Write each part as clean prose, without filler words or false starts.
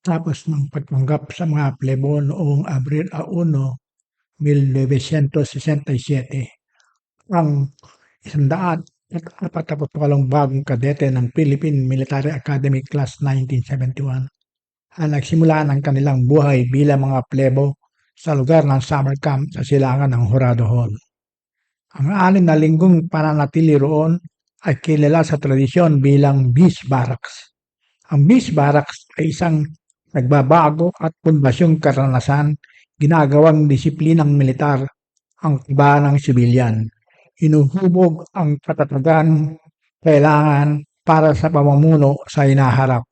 Tapos ng pagtanggap sa mga plebo noong Abril 1, 1967, ang 148 bagong kadete ng Philippine Military Academy Class 1971 ang nagsimula ng kanilang buhay bilang mga plebo sa lugar ng summer camp sa silangan ng Jurado Hall. Ang 6 na linggong pananatili roon ay kilala sa tradisyon bilang Beach Barracks. Ang Beach Barracks ay isang nagbabago at pundbasyong karanasan, ginagawang disiplinang militar ang iba ng sibilyan. Inuhubog ang katatagan kailangan para sa pamumuno sa hinaharap.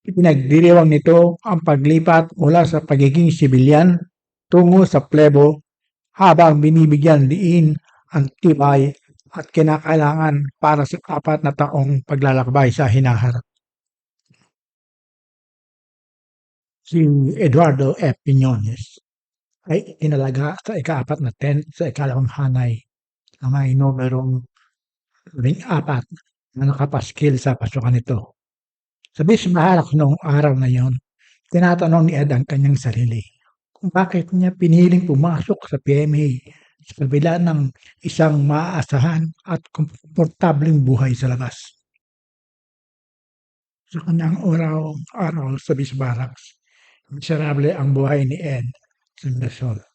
Ipinagdiriwang nito ang paglipat mula sa pagiging sibilyan tungo sa plebo habang binibigyan diin ang tibay at kinakailangan para sa 4 na taong paglalakbay sa hinaharap. Si Eduardo F. Piñones ay inalaga sa ika-4 na tent sa ikalawang hanay na may numerong 14 na nakapaskil sa pasukan nito. Sa Beach Barracks noong araw na yon, tinatanong ni Ed ang kanyang sarili kung bakit niya piniling pumasok sa PMA sa kabila ng isang maaasahan at komportableng buhay sa labas. Sa kanyang araw sa Beach Barracks, miserable ang buhay ni Ed sa Minnesota.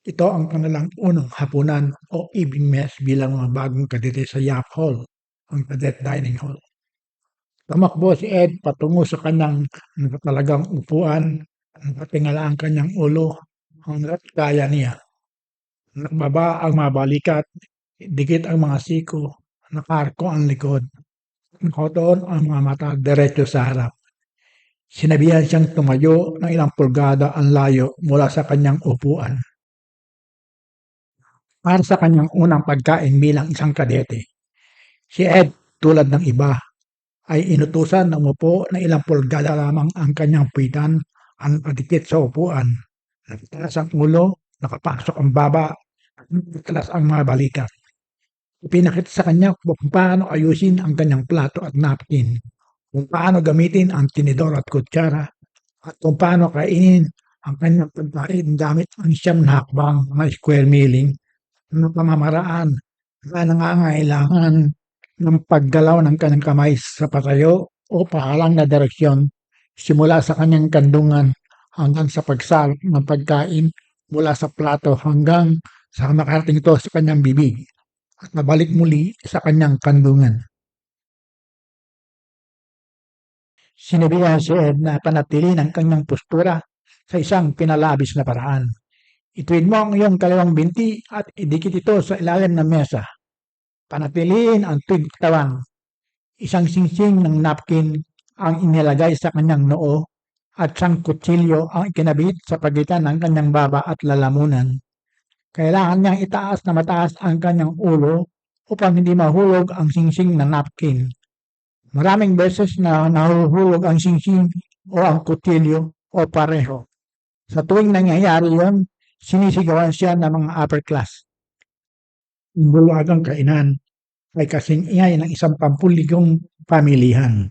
Ito ang kanilang unang hapunan o evening mess bilang mga bagong kadete sa Yap Hall, ang cadet dining hall. Tumakbo si Ed patungo sa kanyang nakatalagang upuan, nakatingala ang kanyang ulo hanggat kaya niya. Nakababa ang mga balikat, dikit ang mga siko, nakarko ang likod, nakatuon ang mga mata diretso sa harap. Sinabihan siyang tumayo ng ilang pulgada ang layo mula sa kanyang upuan. Para sa kanyang unang pagkain bilang isang kadete, si Ed, tulad ng iba, ay inutusan na umupo na ilang pulgada lamang ang kanyang puwitan ang nakadikit sa upuan. Nakataas ang ulo, nakapasok ang baba, at nakataas ang mga balikat. Ipinakita sa kanya kung paano ayusin ang kanyang plato at napkin, kung paano gamitin ang tinidor at kutsara, at kung paano kainin ang kanyang pagkain gamit ang 9 na hakbang na square milling na pamamaraan na nangangailangan ng paggalaw ng kanyang kamay sa patayo o pahalang na direksyon simula sa kanyang kandungan hanggang sa pagsalok ng pagkain mula sa plato hanggang sa makarating ito sa kanyang bibig at mabalik muli sa kanyang kandungan. Sinabihan si Ed na panatilihin ang kanyang postura sa isang pinalabis na paraan. Ituwid mo ang iyong kaliwang binti at idikit ito sa ilalim ng mesa. Panatilihin ang tuwid katawan. Isang singsing ng napkin ang inilagay sa kanyang noo at isang kutsilyo ang ikinabit sa pagitan ng kanyang baba at lalamunan. Kailangan niyang itaas na mataas ang kanyang ulo upang hindi mahulog ang singsing ng napkin. Maraming beses na nahuhulog ang singsing o ang kutsilyo o pareho. Sa tuwing nangyayari yon, sinisigawan siya ng mga upper class. Ang bulagang kainan ay kasing ingay ng isang pampuligong pamilihan.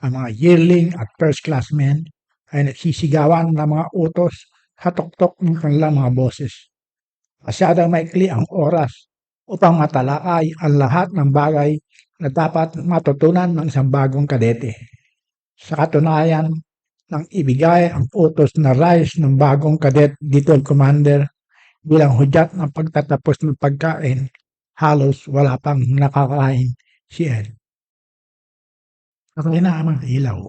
Ang mga yearling at first class men ay nagsisigawan ng mga utos sa tuktok ng kanilang mga boses. Masyadong maikli ang oras upang matalakay ang lahat ng bagay na dapat matutunan ng isang bagong kadete. Sa katunayan, nang ibigay ang utos na rise ng bagong cadet detail commander bilang hudyat ng pagtatapos ng pagkain, halos wala pang nakakain si Ed. Patay na ang mga ilaw.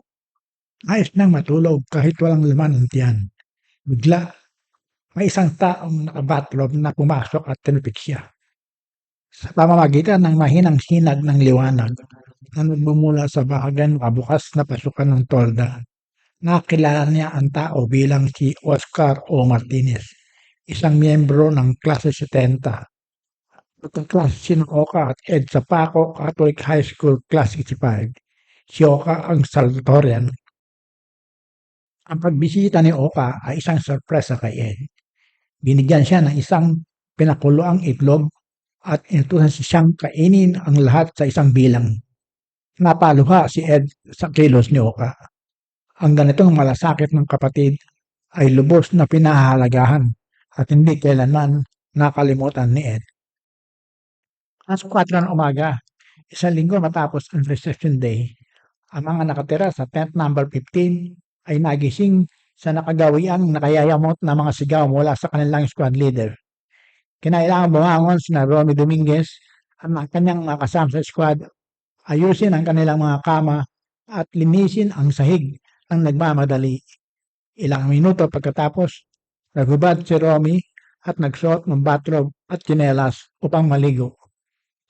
Ayos nang matulog kahit walang laman ng tiyan. Bigla, may isang taong nakabatrobe na pumasok at tinupik siya. Sa pamamagitan ng mahinang sinag ng liwanag na nagmumula sa bahagyan kabukas na pasukan ng tolda, nakilala niya ang tao bilang si Oscar O. Martinez, isang miyembro ng klase 70. Ang klase si Oka at Ed sa Paco Catholic High School Class 65. Si Oka ang Salvatorian. Ang pagbisita ni Oka ay isang sorpresa kay Ed. Binigyan siya ng isang pinakuloang itlog at inutusan siyang kainin ang lahat sa isang bilang. Napaluha si Ed sa kilos ni Oka. Ang ganitong malasakit ng kapatid ay lubos na pinahahalagahan at hindi kailanman nakalimutan ni Ed. Alas 4 ng umaga, isang linggo matapos ang reception day, ang mga nakatira sa tent number 15 ay nagising sa nakagawiang nakayayamot na mga sigaw mula sa kanilang squad leader. Kinailangan bumangon sina Romy Dominguez at ang kanyang mga kasama sa squad, ayusin ang kanilang mga kama at linisin ang sahig ng nagmamadali. Ilang minuto pagkatapos, naghubad si Romy at nagsuot ng bathrobe at tsinelas upang maligo.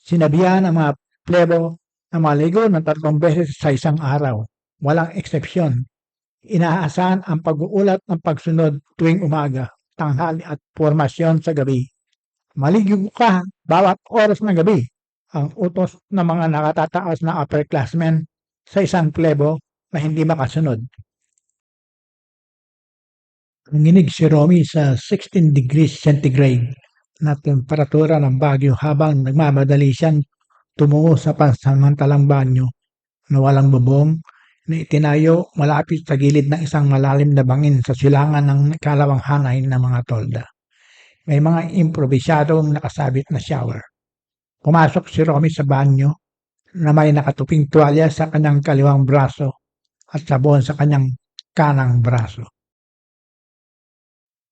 Sinabihan ang mga plebo na maligo ng 3 beses sa isang araw. Walang eksepsyon. Inaasahan ang pag-uulat ng pagsunod tuwing umaga, tanghali at formasyon sa gabi. Maligo ka bawat oras ng gabi. Ang utos ng mga nakatataas na upperclassmen sa isang plebo na hindi makasunod. Nanginig si Romy sa 16 degrees centigrade na temperatura ng Baguio habang nagmamadali siyang tumungo sa pansamantalang banyo na walang bubong na itinayo malapit sa gilid ng isang malalim na bangin sa silangan ng ikalawang hanay ng mga tolda. May mga improbisadong nakasabit na shower. Pumasok si Romy sa banyo na may nakatuping tuwalya sa kanyang kaliwang braso at sabon sa kanyang kanang braso.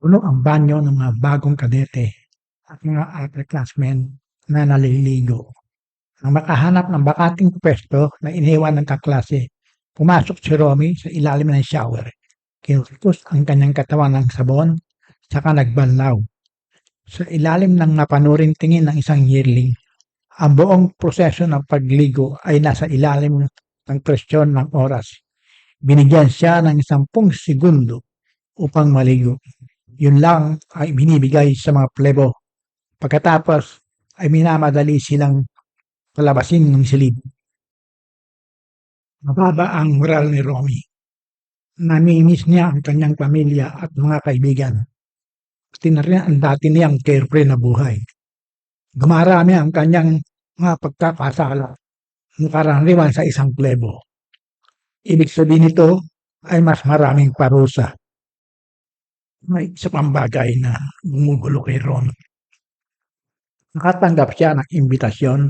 Puno ang banyo ng mga bagong kadete at mga upperclassmen na naliligo. Nang makahanap ng bakating pwesto na iniwan ng kaklase, pumasok si Romy sa ilalim ng shower. Kinutos ang kanyang katawan ng sabon, saka nagbanlaw. Sa ilalim ng napanuring tingin ng isang yearling, ang buong proseso ng pagligo ay nasa ilalim ng presyon ng oras. Binigyan siya ng 10 segundo upang maligo. Yun lang ay binibigay sa mga plebo. Pagkatapos ay minamadali silang palabasin ng silid. Mababa ang moral ni Romy. Namimiss niya ang kanyang pamilya at mga kaibigan. Pati na rin ang dati niyang carefree na buhay. Gumarami ang kanyang mga pagkakasala nakaraniwan sa isang plebo. Ibig sabihin nito ay mas maraming parusa. May isa pang bagay na gumugulo kay Romy. Nakatanggap siya ng imbitasyon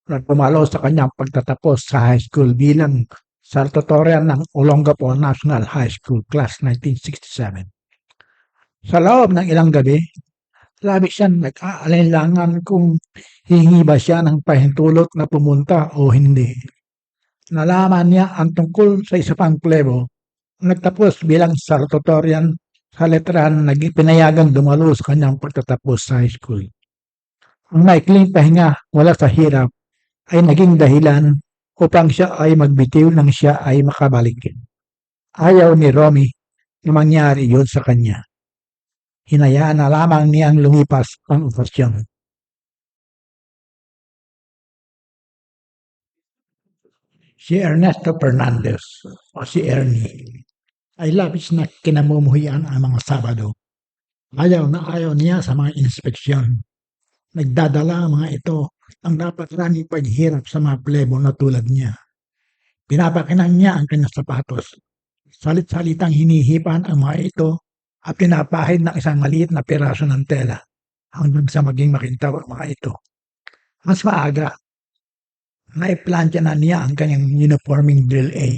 na pumalo sa kanyang pagtatapos sa high school bilang salutatorian ng Olongapo National High School Class 1967. Sa loob ng ilang gabi, labis siyang nag-aalinlangan kung hihingi ba siya ng pahintulot na pumunta o hindi. Nalaman niya ang tungkol sa isa pang plebo na nagtapos bilang salutatorian sa letran na pinayagang dumalo sa kanyang pagtatapos sa high school. Ang maikling pahinga wala sa hirap ay naging dahilan upang siya ay magbitiw nang siya ay makabalik. Ayaw ni Romy na mangyari yun sa kanya. Hinayaan na lamang niyang lumipas ang okasyon. Si Ernesto Fernandez o si Ernie ay labis na kinamumuhian ang mga Sabado. Ayaw na ayaw niya sa mga inspeksyon. Nagdadala ang mga ito ang dapat raming paghihirap sa mga plebo na tulad niya. Pinapakinang niya ang kanyang sapatos. Salit-salitang hinihipan ang mga ito at pinapahid ng isang maliit na piraso ng tela hanggang sa maging makintaw ang mga ito. Mas maaga, naiplantya na niya ang kanyang uniforming drill A.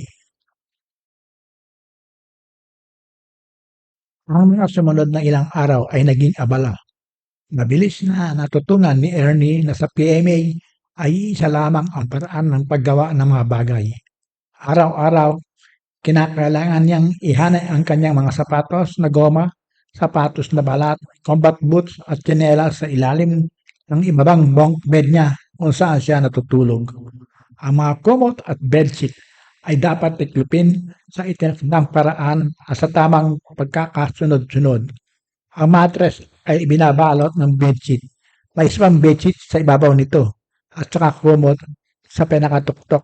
Ang mga sumunod na ilang araw ay naging abala. Mabilis na natutunan ni Ernie na sa PMA ay isa lamang ang paraan ng paggawa ng mga bagay. Araw-araw, kinakailangan niyang ihanay ang kanyang mga sapatos na goma, sapatos na balat, combat boots at tsinelas sa ilalim ng ibabang bunk bed niya kung saan siya natutulog. Ang mga kumot at bedsheet ay dapat tiklupin sa itinakdang paraan at sa tamang pagkakasunod-sunod. Ang mattress ay ibinabalot ng bedsheet. May isang bedsheet sa ibabaw nito at saka kumot sa pinakatuktok.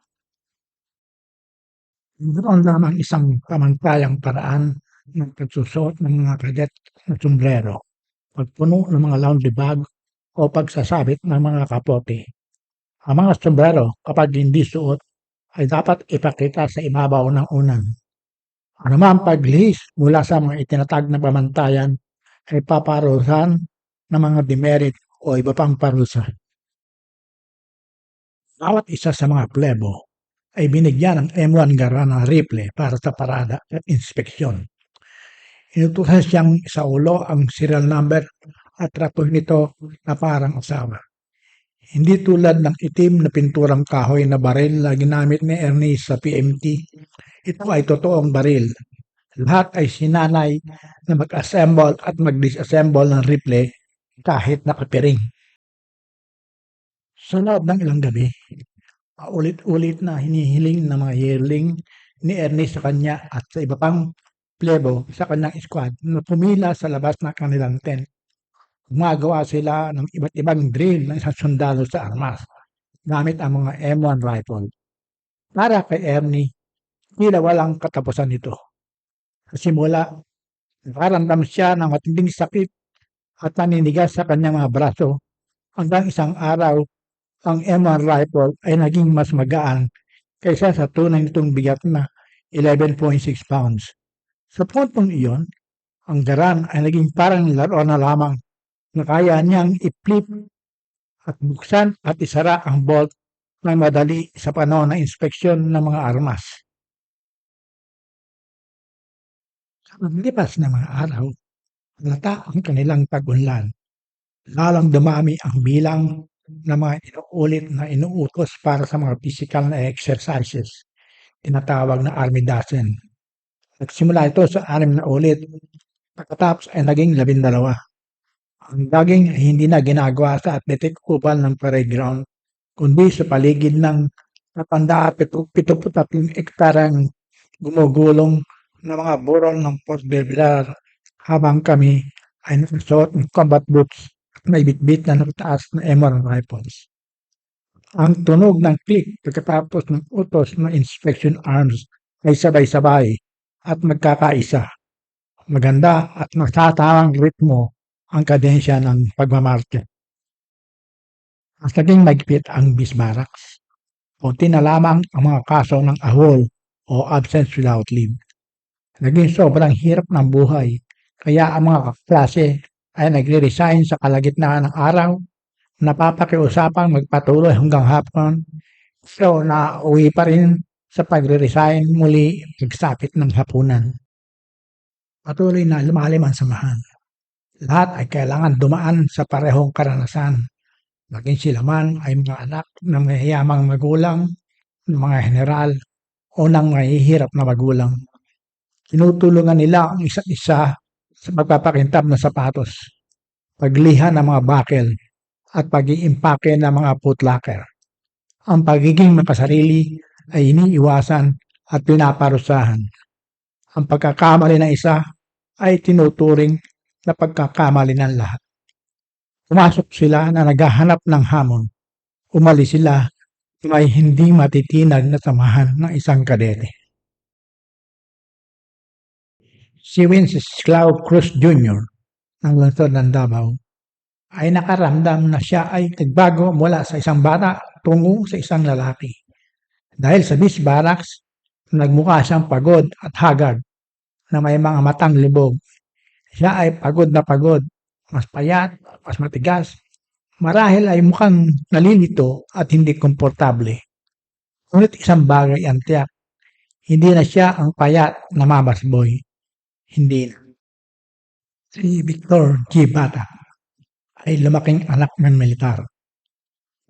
Mayroon lamang isang pamantayang paraan ng pagsusuot ng mga kadet na sombrero, pagpuno ng mga laundry bag o pagsasabit ng mga kapote. Ang mga sombrero kapag hindi suot ay dapat ipakita sa ibabaw ng unan. Anumang paglihis mula sa mga itinatag na pamantayan ay paparusahan ng mga demerit o iba pang parusa. Bawat isa sa mga plebo ay binigyan ng M1 Garand rifle para sa parada at inspeksyon. Inutusan siyang isaulo ang serial number at tratuhin nito na parang asawa. Hindi tulad ng itim na pinturang kahoy na baril na ginamit ni Ernie sa PMT. Ito ay totoong baril. Lahat ay sinanay na mag-assemble at mag-disassemble ng rifle kahit nakapiring. Sa loob ng ilang gabi, paulit-ulit na hinihiling ng mga yearling ni Ernie sa kanya at sa iba pang plebo sa kanyang squad na pumila sa labas ng kanilang tent. Gumagawa sila ng iba't ibang drill ng isang sundalo sa armas gamit ang mga M1 rifle. Para kay Ernie, tila walang katapusan nito. Sa simula, nakaramdam siya ng matinding sakit at naninigas sa kanyang mga braso hanggang isang araw ang M1 rifle ay naging mas magaan kaysa sa tunay nitong bigat na 11.6 pounds. Sa puntong iyon, ang Garand ay naging parang laro na lamang na kaya niyang i-flip at buksan at isara ang bolt ng madali sa panahon ng inspeksyon ng mga armas. Sa paglipas ng mga araw, halata ang kanilang pag-unlad. Lalong dumami ang bilang ng mga inuulit na inuutos para sa mga physical na exercises, tinatawag na Army Dozen. Nagsimula ito sa 6 na ulit, pagkatapos ay naging 12. Ang jogging ay hindi na ginagawa sa athletic oval ng parade ground, kundi sa paligid ng 73 ektarang gumugulong na mga burol ng Fort Belvedere habang kami ay nakasuot ng combat boots at may bitbit na nakataas na M1 rifles. Ang tunog ng click pagkatapos ng utos ng inspection arms ay sabay-sabay at magkakaisa. Maganda at nagtatamang ritmo ang kadensya ng pagmamarke. Mas naging magpit ang Bismarcks. Kunti na lamang ang mga kaso ng ahol o absence without leave. Naging sobrang hirap ng buhay, kaya ang mga kaklase ay nagre-resign sa kalagitnaan ng araw, napapakiusapang magpatuloy hanggang hapon, so nauwi pa rin sa pagre-resign muli pagsapit ng hapunan. Patuloy na lumalim ang samahan. Lahat ay kailangan dumaan sa parehong karanasan. Maging sila man ay mga anak ng mahihiyamang magulang, ng mga general, o ng mahihirap na magulang. Tinutulungan nila ang isa't isa sa pagpapakintab ng sapatos, pagliha ng mga bakel, at pag-iimpake ng mga footlocker. Ang pagiging makasarili ay iniiwasan at pinaparusahan. Ang pagkakamali ng isa ay tinuturing na pagkakamali ng lahat. Pumasok sila na naghahanap ng hamon. Umalis sila na may hindi matitinag na samahan ng isang kadete. Si Wenceslao Cruz Jr. ng lungsod ng Davao ay nakaramdam na siya ay nagbago mula sa isang bata tungo sa isang lalaki. Dahil sa Bismarcks, nagmukha siyang pagod at haggard na may mga matang libog. Siya ay pagod na pagod, mas payat, mas matigas. Marahil ay mukhang nalilito at hindi komportable. Ngunit isang bagay ang tiyak, hindi na siya ang payat na Mamas Boy. Hindi na. Si Victor G. Bata ay lumaking anak ng militar.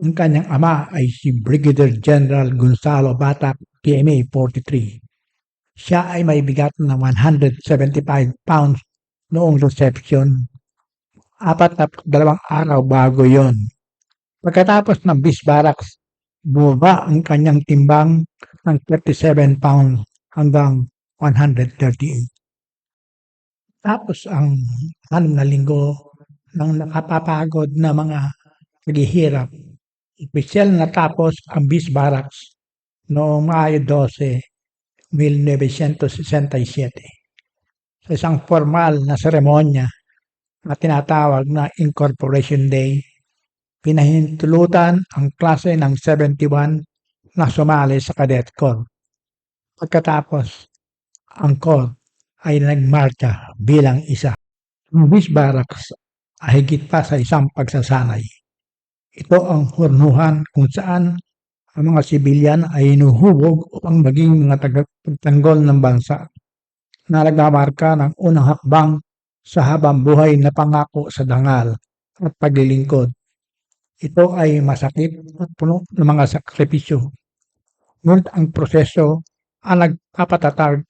Ang kanyang ama ay si Brigadier General Gonzalo Bata, PMA 43. Siya ay may bigat na 175 pounds noong reception. 42 araw bago yon. Pagkatapos ng Bismarcks, bumaba ang kanyang timbang ng 37 pounds hanggang 138. Tapos ang 6 na linggo ng nakapapagod na mga paghihirap, opisyal natapos ang Bismarcks noong Mayo 12, 1967 sa isang formal na seremonya na tinatawag na Incorporation Day. Pinahintulutan ang klase ng 71 na sumali sa Cadet Corps. Pagkatapos, angkor ay nagmarcha bilang isa. Ang Beach Barracks ay higit pa sa isang pagsasanay. Ito ang hurnuhan kung saan ang mga sibilyan ay hinuhubog upang maging mga tagapagtanggol ng bansa na nagmamarka ng unang hakbang sa habang buhay na pangako sa dangal at paglilingkod. Ito ay masakit at puno ng mga sakripisyo. Ngunit ang proseso ang nagpapatatag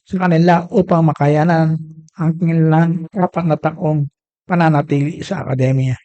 sa kanila upang makayanan ang kanilang 4 na taong pananatili sa akademya.